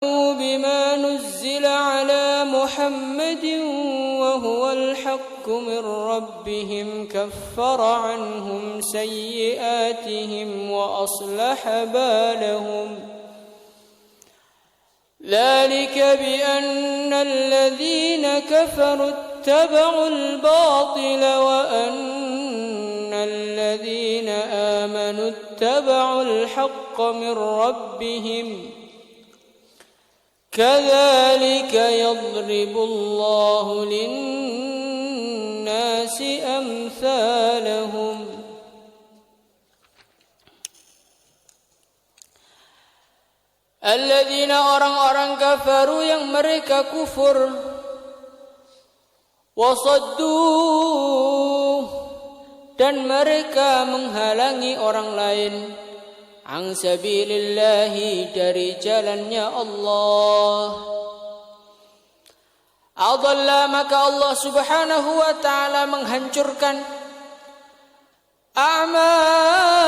بما نزل على محمد وهو الحق من ربهم كفر عنهم سيئاتهم وأصلح بالهم ذلك بأن الذين كفروا اتبعوا الباطل وأن الذين آمنوا اتبعوا الحق من ربهم كذلك يضرب الله للناس أمثالهم. Alladzina orang-orang kafaru yang mereka kufur, wasaddu dan mereka menghalangi orang lain, an sabilillahi dari jalannya Allah. Adalla maka Allah subhanahu wa ta'ala menghancurkan a'malahum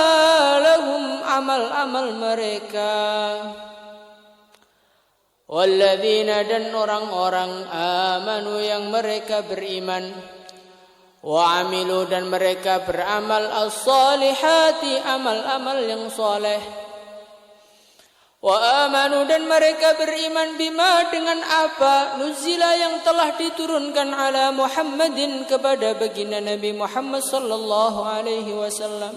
amal-amal mereka. Walladzina dan orang-orang amanu yang mereka beriman, wa amilu dan mereka beramal as-salihati amal-amal yang saleh, wa amanu dan mereka beriman bima dengan apa nuzila yang telah diturunkan ala Muhammadin kepada baginda Nabi Muhammad sallallahu alaihi wasallam,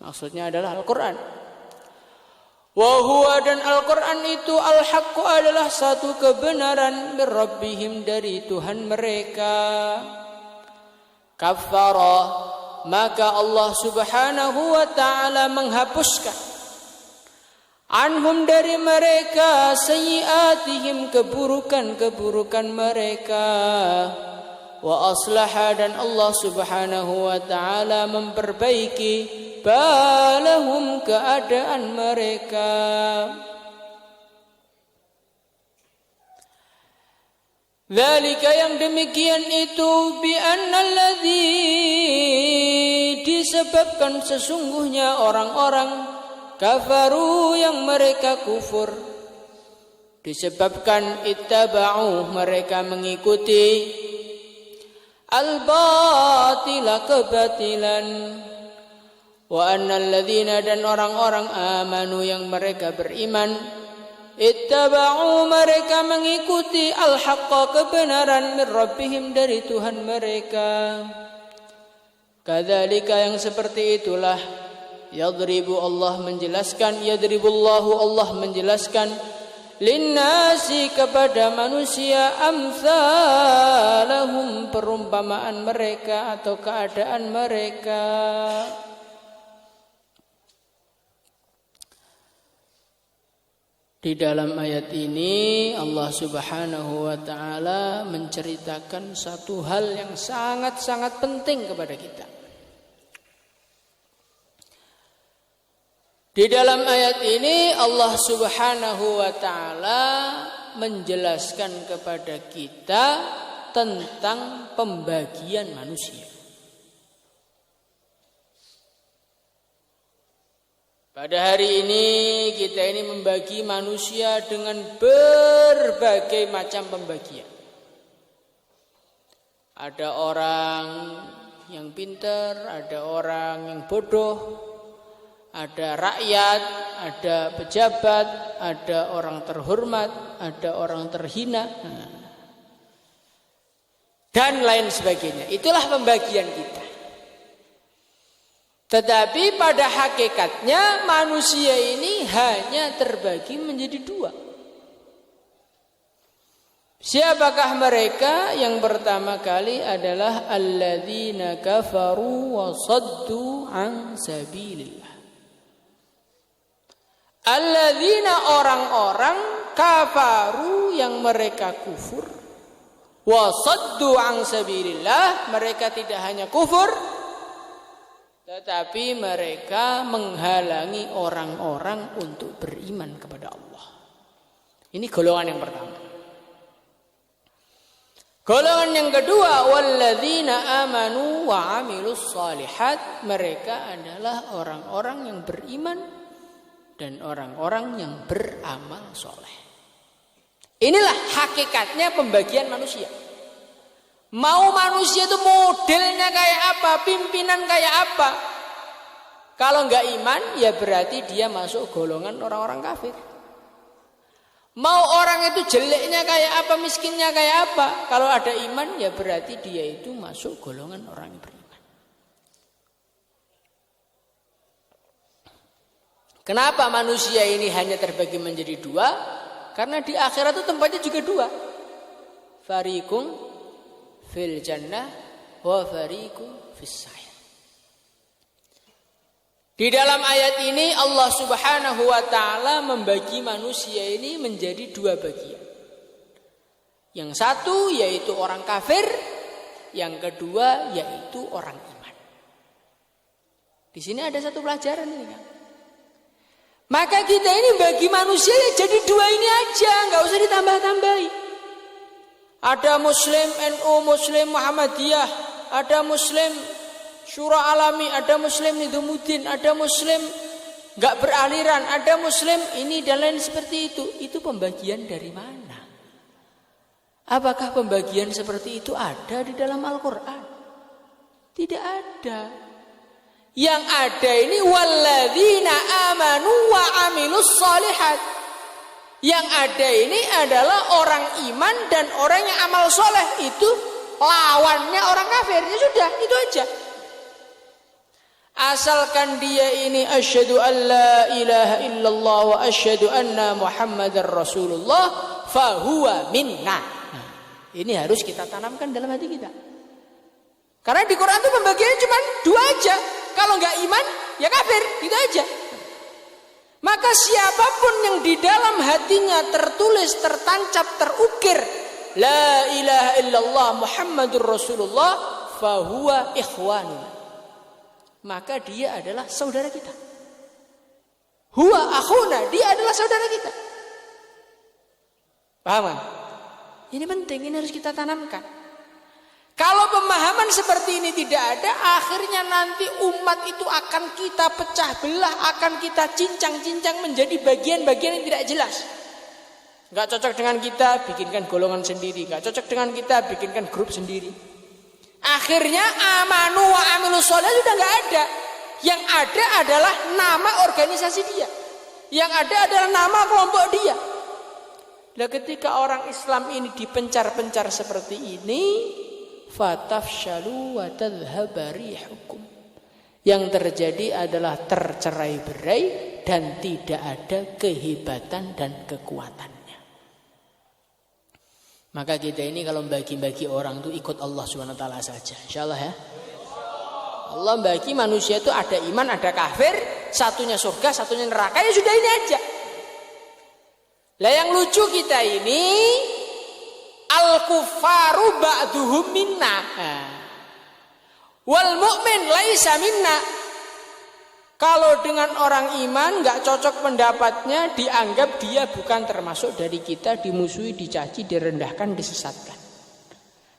maksudnya adalah Al-Quran. Wa huwa dan Al-Quran itu al-haqqu adalah satu kebenaran min rabbihim dari Tuhan mereka. Kaffara maka Allah subhanahu wa ta'ala menghapuskan anhum dari mereka sayyiatihim keburukan-keburukan mereka, wa aslaha dan Allah subhanahu wa ta'ala memperbaiki balahum keadaan mereka. Dzalika yang demikian itu bi annalladzi disebabkan sesungguhnya orang-orang kafaru yang mereka kufur, disebabkan ittaba'u mereka mengikuti al-batila kebatilan, wa annalladzina dan orang-orang amanu yang mereka beriman ittaba'u mereka mengikuti al-haqqa kebenaran min rabbihim dari Tuhan mereka. Kadzalika yang seperti itulah yadribu Allah menjelaskan, yadribullahu Allah menjelaskan linnasi kepada manusia amsalahum perumpamaan mereka atau keadaan mereka. Di dalam ayat ini Allah subhanahu wa ta'ala menceritakan satu hal yang sangat-sangat penting kepada kita. Di dalam ayat ini Allah subhanahu wa ta'ala menjelaskan kepada kita tentang pembagian manusia. Pada hari ini kita ini membagi manusia dengan berbagai macam pembagian. Ada orang yang pintar, ada orang yang bodoh, ada rakyat, ada pejabat, ada orang terhormat, ada orang terhina, dan lain sebagainya. Itulah pembagian kita. Tetapi pada hakikatnya manusia ini hanya terbagi menjadi dua. Siapakah mereka? Yang pertama kali adalah alladzina kafaru wa saddu an sabilillah. Alladzina orang-orang kafaru yang mereka kufur, wa saddu an sabilillah mereka tidak hanya kufur tetapi mereka menghalangi orang-orang untuk beriman kepada Allah. Ini golongan yang pertama. Golongan yang kedua, walladzina amanu wa amilus shalihat, mereka adalah orang-orang yang beriman dan orang-orang yang beramal soleh. Inilah hakikatnya pembagian manusia. Mau manusia itu modelnya kayak apa, pimpinan kayak apa. Kalau enggak iman, ya berarti dia masuk golongan orang-orang kafir. Mau orang itu jeleknya kayak apa, miskinnya kayak apa. Kalau ada iman, ya berarti dia itu masuk golongan orang yang beriman. Kenapa manusia ini hanya terbagi menjadi dua? Karena di akhirat itu tempatnya juga dua. Fariqum fil jannah wa fariqum fis sa'ir. Di dalam ayat ini Allah Subhanahu wa taala membagi manusia ini menjadi dua bagian. Yang satu yaitu orang kafir, yang kedua yaitu orang iman. Di sini ada satu pelajaran ini kan. Maka kita ini bagi manusia ya jadi dua ini aja, nggak usah ditambah-tambahi. Ada Muslim NU, Muslim Muhammadiyah, ada Muslim Syura Alami, ada Muslim Nidumuddin, ada Muslim nggak beraliran, ada Muslim ini dan lain seperti itu. Itu pembagian dari mana? Apakah pembagian seperti itu ada di dalam Al-Quran? Tidak ada. Yang ada ini walladzina amanu wa amilus shalihat. Yang ada ini adalah orang iman dan orang yang amal soleh. Itu lawannya orang kafir. Ya sudah, itu aja. Asalkan dia ini asyhadu an la ilaha illallah wa asyhadu anna muhammadar rasulullah fahuwa minna. Nah, ini harus kita tanamkan dalam hati kita. Karena di Quran itu pembagiannya cuma dua aja. Kalau nggak iman, ya kafir, gitu aja. Maka siapapun yang di dalam hatinya tertulis, tertancap, terukir la ilaha illallah muhammadur rasulullah fahuwa ikhwanuna, maka dia adalah saudara kita. Huwa akhuna, dia adalah saudara kita. Paham kan? Ini penting, ini harus kita tanamkan. Kalau pemahaman seperti ini tidak ada, akhirnya nanti umat itu akan kita pecah belah, akan kita cincang-cincang menjadi bagian-bagian yang tidak jelas. Gak cocok dengan kita, bikinkan golongan sendiri. Gak cocok dengan kita, bikinkan grup sendiri. Akhirnya amanu wa amilus sholihat sudah gak ada. Yang ada adalah nama organisasi dia. Yang ada adalah nama kelompok dia. Nah, ketika orang Islam ini dipencar-pencar seperti ini, fatafshalu wa tadhhaba rihukum. Yang terjadi adalah tercerai-berai dan tidak ada kehebatan dan kekuatannya. Maka kita ini kalau bagi-bagi orang itu ikut Allah Subhanahu wa taala saja, insyaallah ya. Allah bagi manusia itu ada iman, ada kafir, satunya surga, satunya neraka, ya sudah ini aja. Lah yang lucu kita ini al-kuffaru ba'duhum minna wal mu'min laisa minna. Kalau dengan orang iman gak cocok pendapatnya, dianggap dia bukan termasuk dari kita, dimusuhi, dicaci, direndahkan, disesatkan.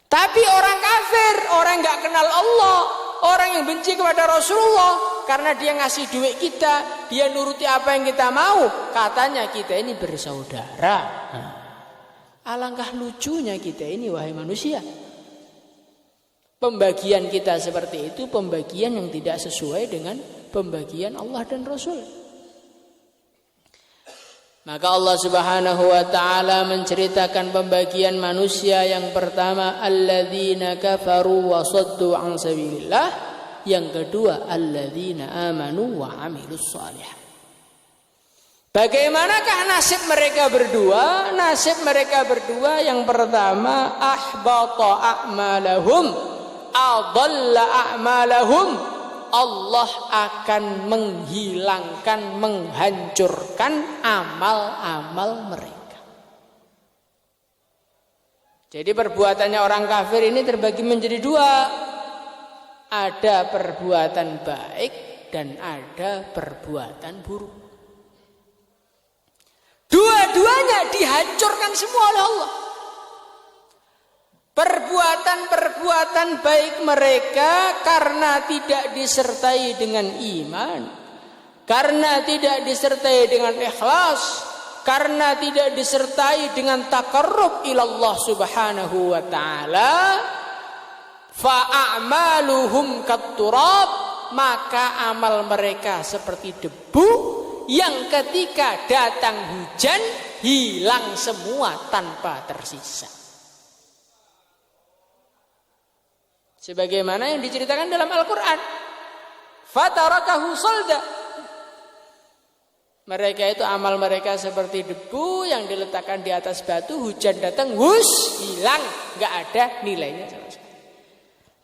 Tapi orang kafir, orang gak kenal Allah, orang yang benci kepada Rasulullah, karena dia ngasih duit kita, dia nuruti apa yang kita mau, katanya kita ini bersaudara. Alangkah lucunya kita ini, wahai manusia. Pembagian kita seperti itu, pembagian yang tidak sesuai dengan pembagian Allah dan Rasul. Maka Allah Subhanahu wa taala menceritakan pembagian manusia yang pertama, alladzina kafaru wa saddu an sabilillah, yang kedua alladzina amanu wa amilus shalihat. Bagaimanakah nasib mereka berdua? Nasib mereka berdua yang pertama, ahbata a'malahum, adalla a'malahum. Allah akan menghilangkan, menghancurkan amal-amal mereka. Jadi perbuatannya orang kafir ini terbagi menjadi dua. Ada perbuatan baik dan ada perbuatan buruk. Dua-duanya dihancurkan semua oleh Allah. Perbuatan-perbuatan baik mereka karena tidak disertai dengan iman, karena tidak disertai dengan ikhlas, karena tidak disertai dengan taqarrub ilallah subhanahu wa ta'ala, fa'amaluhum katturab, maka amal mereka seperti debu yang ketika datang hujan hilang semua tanpa tersisa. Sebagaimana yang diceritakan dalam Al-Quran, fatarakahu salda, mereka itu amal mereka seperti debu yang diletakkan di atas batu, hujan datang, hus, hilang, gak ada nilainya sama sekali.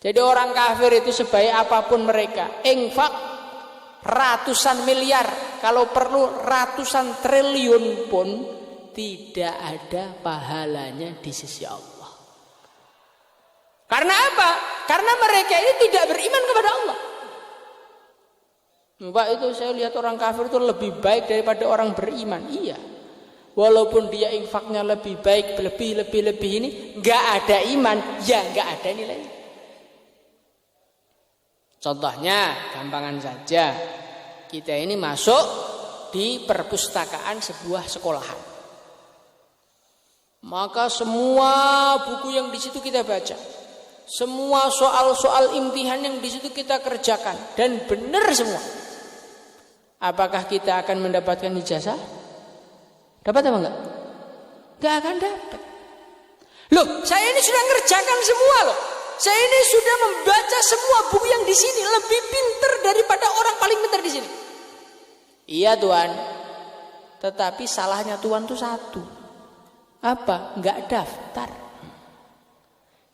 Jadi orang kafir itu sebaik apapun mereka, infak ratusan miliar, kalau perlu ratusan triliun pun tidak ada pahalanya di sisi Allah. Karena apa? Karena mereka ini tidak beriman kepada Allah. Mbak, itu saya lihat orang kafir itu lebih baik daripada orang beriman. Iya. Walaupun dia infaknya lebih baik, lebih ini, nggak ada iman, ya nggak ada nilainya. Contohnya, gampangan saja, kita ini masuk di perpustakaan sebuah sekolahan. Maka semua buku yang di situ kita baca. Semua soal-soal imtihan yang di situ kita kerjakan dan benar semua. Apakah kita akan mendapatkan ijazah? Dapat apa enggak? Enggak akan dapat. Loh, saya ini sudah ngerjakan semua loh. Saya ini sudah membaca semua buku yang di sini, lebih pintar daripada orang paling pintar di sini. Iya Tuhan. Tetapi salahnya Tuhan itu satu. Apa? Enggak daftar.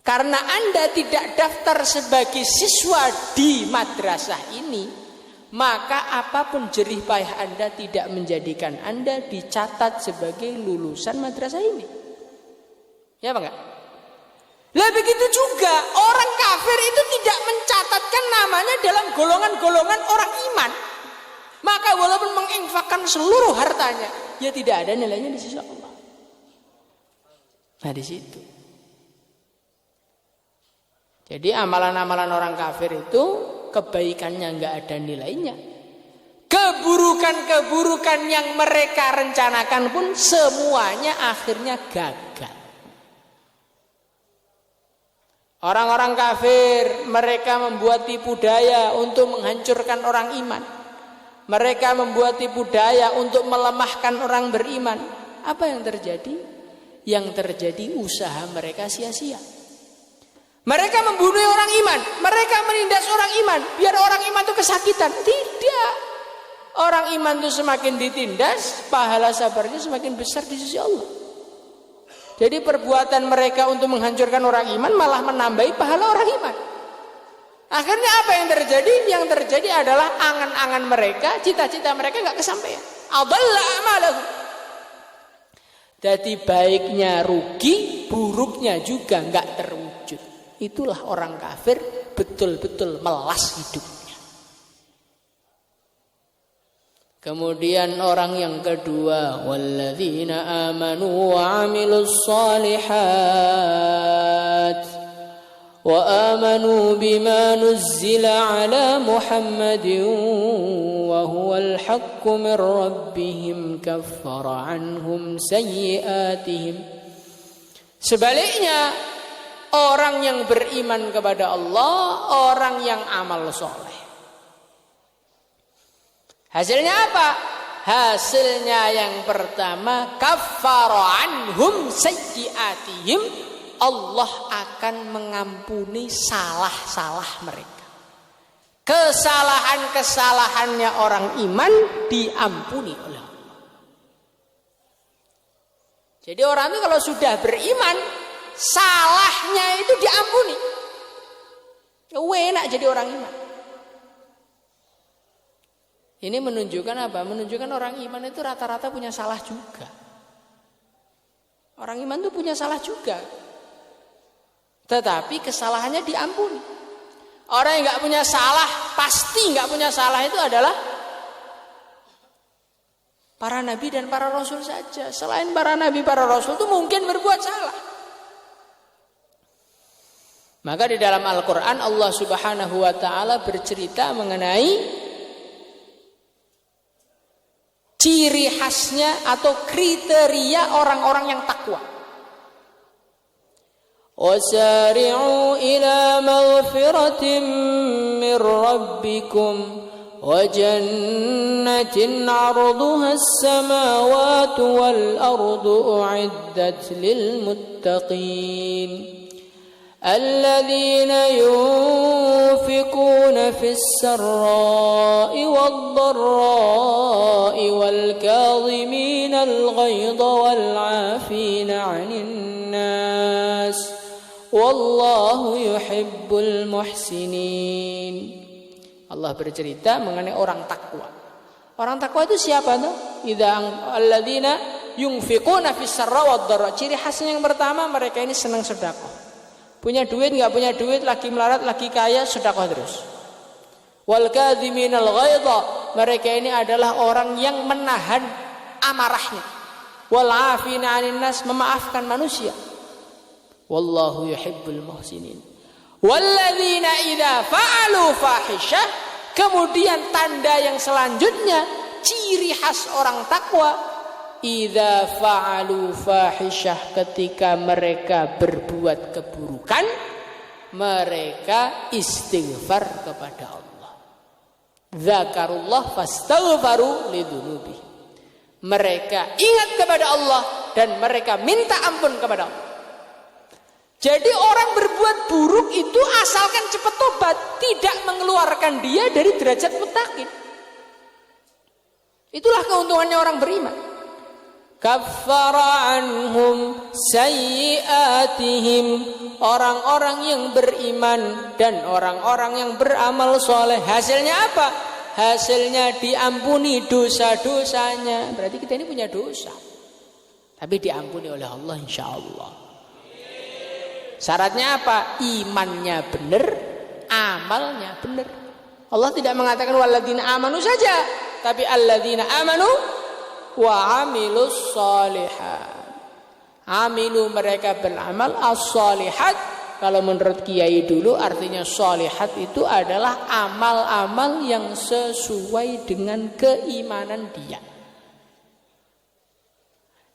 Karena Anda tidak daftar sebagai siswa di madrasah ini, maka apapun jerih payah Anda tidak menjadikan Anda dicatat sebagai lulusan madrasah ini. Ya apa enggak? Lah begitu juga orang kafir itu tidak mencatatkan namanya dalam golongan-golongan orang iman. Maka walaupun menginfakkan seluruh hartanya, ya tidak ada nilainya di sisi Allah. Nah di situ. Jadi amalan-amalan orang kafir itu kebaikannya nggak ada nilainya. Keburukan-keburukan yang mereka rencanakan pun semuanya akhirnya gagal. Orang-orang kafir mereka membuat tipu daya untuk menghancurkan orang iman. Mereka membuat tipu daya untuk melemahkan orang beriman. Apa yang terjadi? Yang terjadi usaha mereka sia-sia. Mereka membunuh orang iman, mereka menindas orang iman, biar orang iman itu kesakitan. Tidak. Orang iman itu semakin ditindas, pahala sabarnya semakin besar di sisi Allah. Jadi perbuatan mereka untuk menghancurkan orang iman malah menambahi pahala orang iman. Akhirnya apa yang terjadi? Yang terjadi adalah angan-angan mereka, cita-cita mereka nggak kesampaian. Adalla a'malahum. Jadi baiknya rugi, buruknya juga nggak terwujud. Itulah orang kafir betul-betul melas hidupnya. Kemudian orang yang kedua, walladzina amanu wa 'amilus shalihat wa amanu bima nuzzila 'ala Muhammadin wa huwal haqqu min rabbihim kaffara 'anhum sayyi'atihim. Sebaliknya, orang yang beriman kepada Allah, orang yang amal soleh. Hasilnya apa? Hasilnya yang pertama, kaffara anhum sayyi'atihim. Allah akan mengampuni salah-salah mereka. Kesalahan-kesalahannya orang iman diampuni oleh Allah. Jadi orang itu kalau sudah beriman, salahnya itu diampuni. Enak jadi orang iman. Ini menunjukkan apa? Menunjukkan orang iman itu rata-rata punya salah juga. Orang iman itu punya salah juga. Tetapi kesalahannya diampuni. Orang yang gak punya salah, pasti gak punya salah itu adalah para nabi dan para rasul saja. Selain para nabi, para rasul itu mungkin berbuat salah. Maka di dalam Al-Quran Allah Subhanahu wa ta'ala bercerita mengenai ciri khasnya atau kriteria orang-orang yang takwa. Wasari'u ila maghfiratin min rabbikum wa jannatin 'arduha as-samawati wal ardu u'iddat lil muttaqin. الذين ينفقون في السراء والضراء والكاظمين الغيظ والعافين عن الناس والله يحب المحسنين. Allah bercerita mengenai orang takwa. Orang takwa itu siapa tuh? Alladzina yunfiquna fis sarra wad dharra. Ciri khasnya yang pertama, mereka ini senang sedekah. Punya duit, nggak punya duit, lagi melarat, lagi kaya, sedekah terus. Wal kadhiminal ghaidha, mereka ini adalah orang yang menahan amarahnya. Wal afina 'anil nas, memaafkan manusia. Wallahu yuhibbul muhsinin. Walladzina idza fa'alu fahisyah, kemudian tanda yang selanjutnya, ciri khas orang takwa, idza fa'alu fahisyah, ketika mereka berbuat keburukan, mereka istighfar kepada Allah. Dzakarullah fastaghfaru lidzunubi. Mereka ingat kepada Allah dan mereka minta ampun kepada Allah. Jadi orang berbuat buruk itu asalkan cepat tobat, tidak mengeluarkan dia dari derajat muttaqin. Itulah keuntungannya orang beriman. Kaffara anhum sayyi'atihim, orang-orang yang beriman dan orang-orang yang beramal soleh, hasilnya apa? Hasilnya diampuni dosa-dosanya. Berarti kita ini punya dosa, tapi diampuni oleh Allah insyaallah. Syaratnya apa? Imannya benar, amalnya benar. Allah tidak mengatakan walladzina amanu saja, tapi alladzina amanu wa amilus sholihat. Amilu, mereka beramal, as-sholihat kalau menurut kiai dulu artinya sholihat itu adalah amal-amal yang sesuai dengan keimanan dia.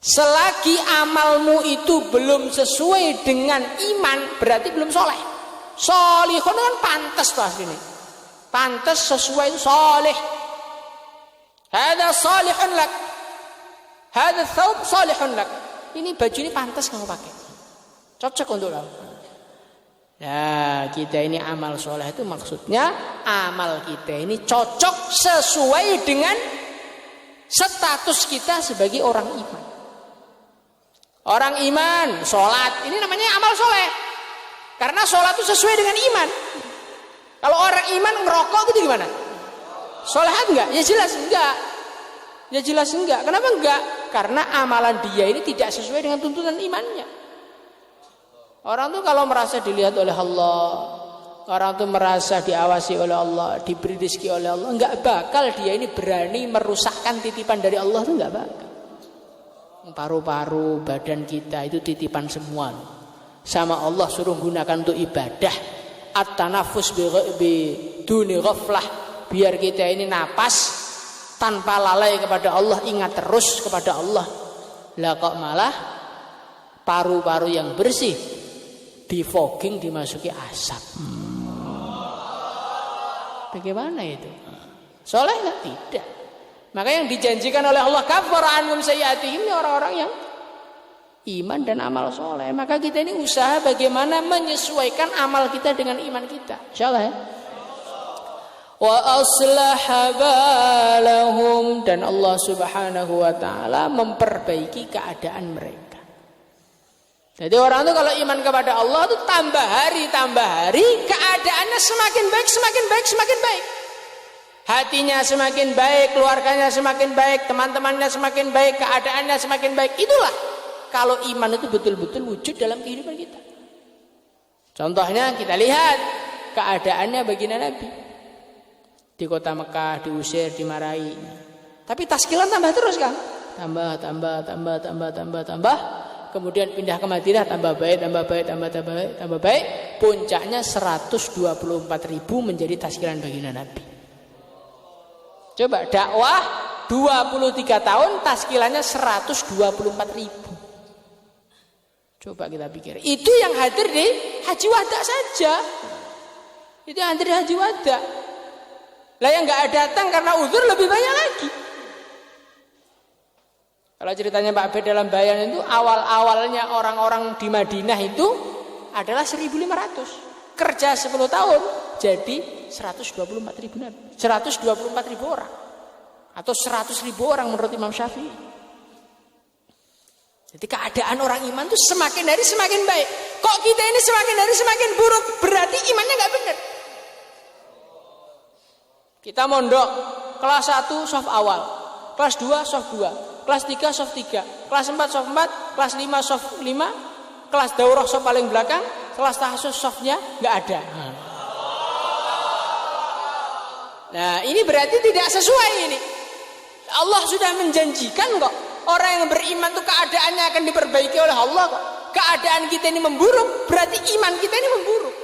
Selagi amalmu itu belum sesuai dengan iman, berarti belum soleh. Solihun kan pantas pas ini, pantas sesuai soleh. Hada solihun lak, hada thawb solihun lak. Ini baju ini pantas kamu pakai, cocok untuk kamu. Nah, kita ini amal soleh itu maksudnya amal kita ini cocok sesuai dengan status kita sebagai orang iman. Orang iman, sholat, ini namanya amal soleh. Karena sholat itu sesuai dengan iman. Kalau orang iman ngerokok gitu gimana? Sholat enggak? Ya jelas enggak. Ya jelas enggak. Kenapa enggak? Karena amalan dia ini tidak sesuai dengan tuntunan imannya. Orang tuh kalau merasa dilihat oleh Allah, orang tuh merasa diawasi oleh Allah, diberi rezeki oleh Allah, enggak bakal dia ini berani merusakkan titipan dari Allah, tuh enggak bakal. Paru-paru badan kita itu titipan semua. Sama Allah suruh gunakan untuk ibadah. At-tanafus biduni ghaflah, biar kita ini napas tanpa lalai kepada Allah, ingat terus kepada Allah. Lah kok malah paru-paru yang bersih di fogging, dimasuki asap. Bagaimana itu? Soleh enggak? Tidak. Maka yang dijanjikan oleh Allah kafara anhum sayyi'atihim, orang-orang yang iman dan amal soleh. Maka kita ini usaha bagaimana menyesuaikan amal kita dengan iman kita. Insyaallah ya. Wa aslaha balahum, dan Allah Subhanahu wa taala memperbaiki keadaan mereka. Jadi orang itu kalau iman kepada Allah itu tambah hari keadaannya semakin baik, semakin baik, semakin baik. Hatinya semakin baik, keluarganya semakin baik, teman-temannya semakin baik, keadaannya semakin baik. Itulah kalau iman itu betul-betul wujud dalam kehidupan kita. Contohnya kita lihat keadaannya baginda Nabi. Di kota Mekah diusir, dimarahi. Tapi taskilan tambah terus kan? Tambah. Kemudian pindah ke Madinah, tambah baik. Puncaknya 124.000 menjadi taskilan baginda Nabi. Coba dakwah 23 tahun taskilanya 124.000. Coba kita pikir. Itu yang hadir di Haji Wada saja. Itu yang hadir di Haji Wada. Lah yang nggak datang karena uzur lebih banyak lagi. Kalau ceritanya Pak B dalam bayan itu awal-awalnya orang-orang di Madinah itu adalah 1.500. Kerja 10 tahun jadi 124.000 orang. Atau 100.000 orang menurut Imam Syafi'i. Jadi keadaan orang iman itu semakin hari semakin baik. Kok kita ini semakin hari semakin buruk? Berarti imannya nggak benar. Kita mondok kelas 1 soft awal, kelas 2 soft 2, kelas 3 soft 3, kelas 4 soft 4, kelas 5 soft 5, kelas daurah soft paling belakang, kelas tahsus softnya nggak ada. Nah ini berarti tidak sesuai ini. Allah sudah menjanjikan kok. Orang yang beriman itu keadaannya akan diperbaiki oleh Allah kok. Keadaan kita ini memburuk, berarti iman kita ini memburuk.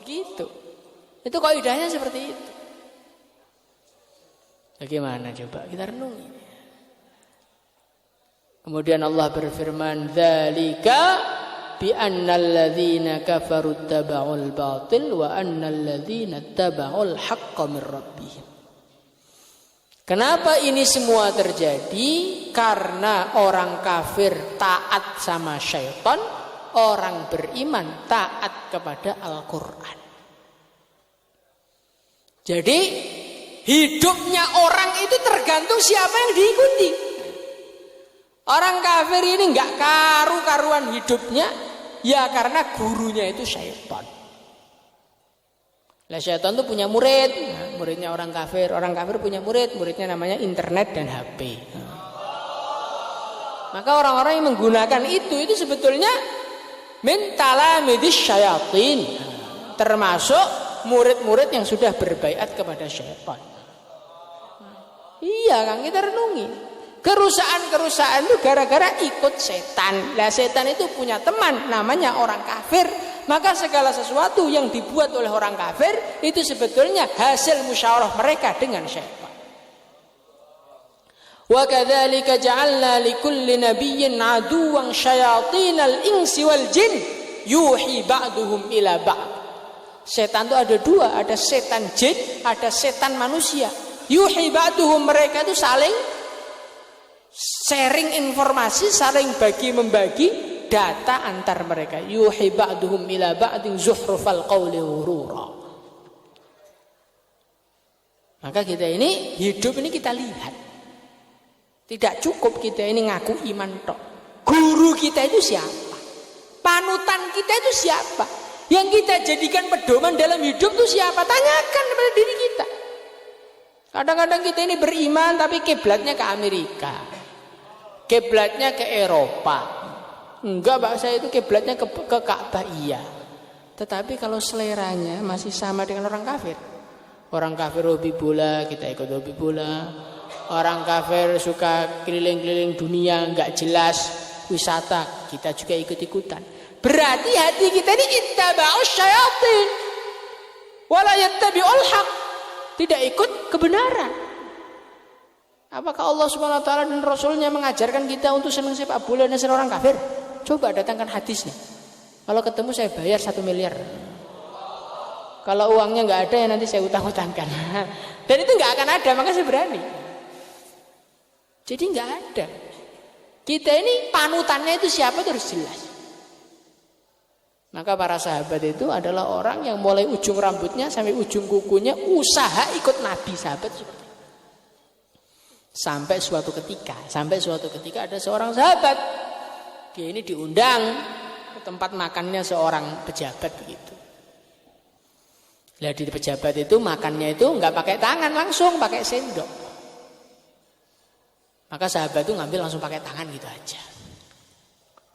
Begitu. Itu kaidahnya seperti itu. Bagaimana coba kita renungi. Kemudian Allah berfirman, "Dzalika bi annal ladzina kafaru taba'ul batil wa annal ladzina taba'ul haqqo min rabbihim." Kenapa ini semua terjadi? Karena orang kafir taat sama syaitan, orang beriman taat kepada Al-Quran. Jadi hidupnya orang itu tergantung siapa yang diikuti. Orang kafir ini nggak karu-karuan hidupnya, ya karena gurunya itu syaitan. Lah syaitan itu punya murid, nah, muridnya orang kafir punya murid, muridnya namanya internet dan HP. Maka orang-orang yang menggunakan itu sebetulnya min talamidis syayatin, termasuk murid-murid yang sudah berbaiat kepada syaitan. Iya kan, kita renungi. Kerusakan-kerusakan itu gara-gara ikut setan. Lah setan itu punya teman namanya orang kafir. Maka segala sesuatu yang dibuat oleh orang kafir itu sebetulnya hasil musyawarah mereka dengan syaitan. Wa kadzalika ja'alna likulli nabiyyin 'aduwwan syayatinal insi wal jin yuhi ba'duhum ila ba'd. Setan itu ada dua, ada setan jin, ada setan manusia. Yuhi ba'duhum, mereka itu saling sharing informasi, saling bagi-membagi data antar mereka. Yuhi ba'duhum ila ba'din zuhrufal qawli ghurura. Maka kita ini hidup ini kita lihat. Tidak cukup kita ini ngaku iman tok. Guru kita itu siapa? Panutan kita itu siapa? Yang kita jadikan pedoman dalam hidup itu siapa? Tanyakan kepada diri kita. Kadang-kadang kita ini beriman tapi kiblatnya ke Amerika. Kiblatnya ke Eropa. Enggak, Pak, saya itu kiblatnya ke Ka'bah, iya. Tetapi kalau seleranya masih sama dengan orang kafir. Orang kafir hobi bola, kita ikut hobi bola. Orang kafir suka keliling-keliling dunia, enggak jelas wisata, kita juga ikut-ikutan. Berarti hati kita ini ittaba'us syayatin wala yattabi'ul haq. Tidak ikut kebenaran. Apakah Allah Subhanahu wa taala dan Rasulnya mengajarkan kita untuk senang sepak bola dan senang orang kafir? Coba datangkan hadisnya. Kalau ketemu saya bayar 1 miliar. Kalau uangnya nggak ada ya nanti saya utang-utangkan. Dan itu nggak akan ada, maka saya berani. Jadi nggak ada. Kita ini panutannya itu siapa itu harus jelas. Maka para sahabat itu adalah orang yang mulai ujung rambutnya sampai ujung kukunya usaha ikut Nabi, sahabat seperti itu. Sampai suatu ketika ada seorang sahabat, dia ini diundang ke tempat makannya seorang pejabat begitu. Lah di pejabat itu makannya itu nggak pakai tangan, langsung pakai sendok. Maka sahabat itu ngambil langsung pakai tangan gitu aja.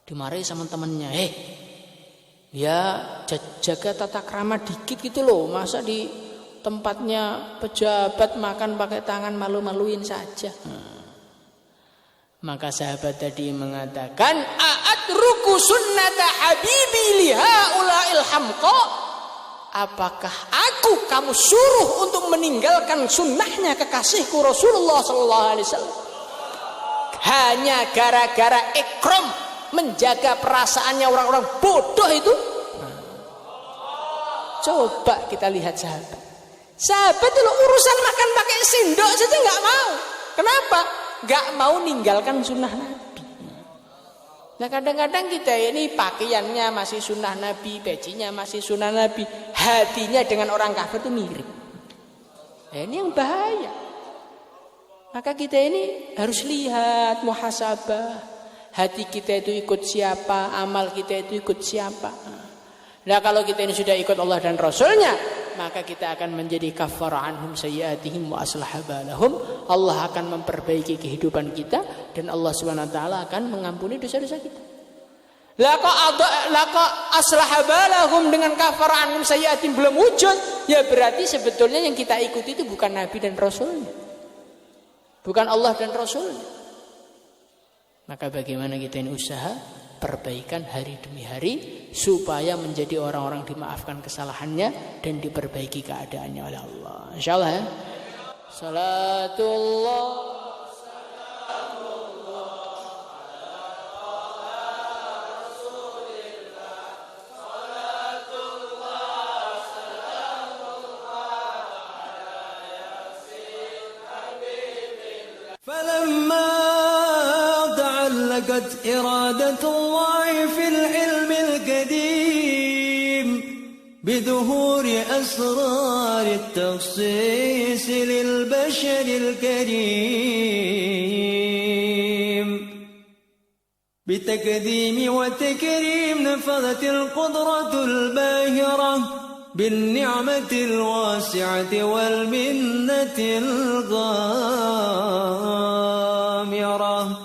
Dimarahi sama temennya, ya jaga tata krama dikit gitu loh, masa di tempatnya pejabat makan pakai tangan malu-maluin saja. Maka sahabat tadi mengatakan, a'atruku sunnata habibi liha ula'il hamqa. apakah aku kamu suruh untuk meninggalkan sunnahnya kekasihku Rasulullah sallallahu alaihi wasallam hanya gara-gara ikram, menjaga perasaannya orang-orang bodoh itu? Coba kita lihat sahabat itu urusan makan pakai sendok saja nggak mau. Kenapa? Nggak mau ninggalkan sunnah Nabi. Nah kadang-kadang kita ini pakaiannya masih sunnah Nabi, pecinya masih sunnah Nabi, hatinya dengan orang kafir itu mirip. Ini yang bahaya. Maka kita ini harus lihat muhasabah. Hati kita itu ikut siapa, amal kita itu ikut siapa. Nah kalau kita ini sudah ikut Allah dan Rasulnya, maka kita akan menjadi kafara anhum sayyiatihim wa aslaha balahum. Allah akan memperbaiki kehidupan kita dan Allah Subhanahu wa taala akan mengampuni dosa-dosa kita. Lah kok aslaha balahum dengan kafara anhum sayyiatihim belum wujud, ya berarti sebetulnya yang kita ikuti itu bukan Nabi dan Rasulnya. Bukan Allah dan Rasulnya. Maka bagaimana kita ini usaha perbaikan hari demi hari supaya menjadi orang-orang dimaafkan kesalahannya dan diperbaiki keadaannya oleh Allah. Insyaallah ya. Salatullah salamullah ala Rasulillah. Salatullah salamullah ala yasin habibillah. Falamma تعلقت إرادة الله في العلم القديم بظهور أسرار التخصيص للبشر الكريم بتقديم وتكريم نفذت القدرة الباهرة بالنعمة الواسعة والمنة الغامرة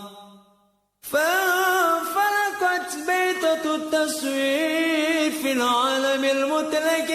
فانفلقت بيتة التصوير في العالم المطلق